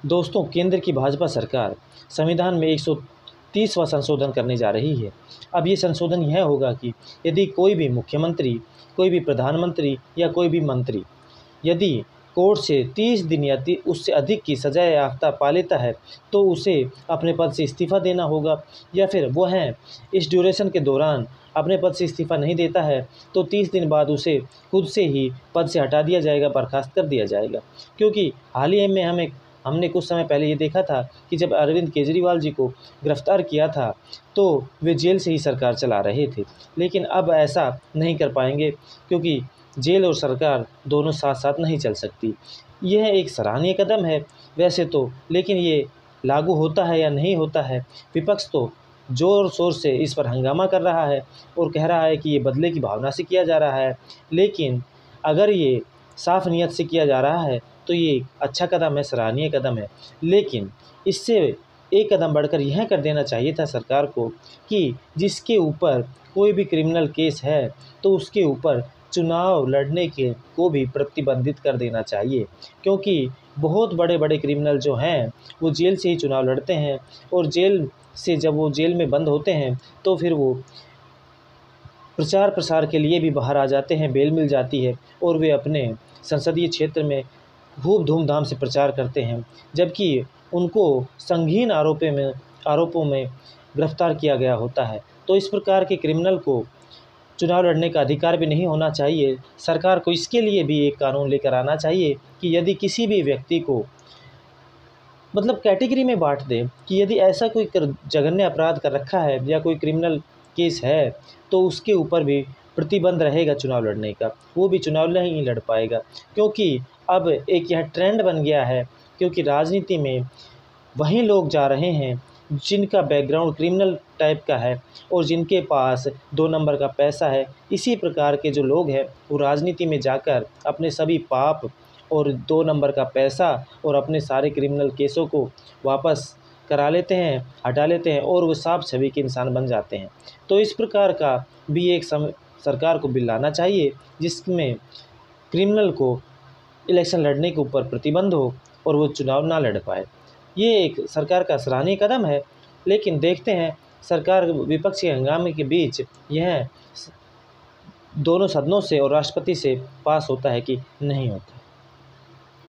दोस्तों, केंद्र की भाजपा सरकार संविधान में 130वां संशोधन करने जा रही है। अब ये संशोधन यह होगा कि यदि कोई भी मुख्यमंत्री, कोई भी प्रधानमंत्री या कोई भी मंत्री यदि कोर्ट से 30 दिन या उससे अधिक की सजा याफ्ता पा लेता है तो उसे अपने पद से इस्तीफ़ा देना होगा, या फिर वह इस ड्यूरेशन के दौरान अपने पद से इस्तीफ़ा नहीं देता है तो 30 दिन बाद उसे खुद से ही पद से हटा दिया जाएगा, बर्खास्त कर दिया जाएगा। क्योंकि हाल ही में हमने कुछ समय पहले ये देखा था कि जब अरविंद केजरीवाल जी को गिरफ्तार किया था तो वे जेल से ही सरकार चला रहे थे, लेकिन अब ऐसा नहीं कर पाएंगे क्योंकि जेल और सरकार दोनों साथ साथ नहीं चल सकती। यह एक सराहनीय कदम है वैसे तो, लेकिन ये लागू होता है या नहीं होता है, विपक्ष तो ज़ोर शोर से इस पर हंगामा कर रहा है और कह रहा है कि ये बदले की भावना से किया जा रहा है। लेकिन अगर ये साफ नीयत से किया जा रहा है तो ये अच्छा कदम है, सराहनीय कदम है। लेकिन इससे एक कदम बढ़कर यह कर देना चाहिए था सरकार को कि जिसके ऊपर कोई भी क्रिमिनल केस है तो उसके ऊपर चुनाव लड़ने के को भी प्रतिबंधित कर देना चाहिए, क्योंकि बहुत बड़े बड़े क्रिमिनल जो हैं वो जेल से ही चुनाव लड़ते हैं और जेल से जब वो जेल में बंद होते हैं तो फिर वो प्रचार प्रसार के लिए भी बाहर आ जाते हैं, बेल मिल जाती है और वे अपने संसदीय क्षेत्र में खूब धूमधाम से प्रचार करते हैं, जबकि उनको संगीन आरोपों में गिरफ्तार किया गया होता है। तो इस प्रकार के क्रिमिनल को चुनाव लड़ने का अधिकार भी नहीं होना चाहिए। सरकार को इसके लिए भी एक कानून लेकर आना चाहिए कि यदि किसी भी व्यक्ति को मतलब कैटेगरी में बांट दें कि यदि ऐसा कोई जघन्य अपराध कर रखा है या कोई क्रिमिनल केस है तो उसके ऊपर भी प्रतिबंध रहेगा चुनाव लड़ने का, वो भी चुनाव नहीं लड़ पाएगा। क्योंकि अब एक यह ट्रेंड बन गया है, क्योंकि राजनीति में वही लोग जा रहे हैं जिनका बैकग्राउंड क्रिमिनल टाइप का है और जिनके पास 2 नंबर का पैसा है। इसी प्रकार के जो लोग हैं वो राजनीति में जाकर अपने सभी पाप और 2 नंबर का पैसा और अपने सारे क्रिमिनल केसों को वापस करा लेते हैं, हटा लेते हैं और वो साफ छवि के इंसान बन जाते हैं। तो इस प्रकार का भी एक सरकार को बिल लाना चाहिए जिसमें क्रिमिनल को इलेक्शन लड़ने के ऊपर प्रतिबंध हो और वो चुनाव ना लड़ पाए। ये एक सरकार का सराहनीय कदम है, लेकिन देखते हैं सरकार विपक्ष के हंगामे के बीच यह दोनों सदनों से और राष्ट्रपति से पास होता है कि नहीं होता।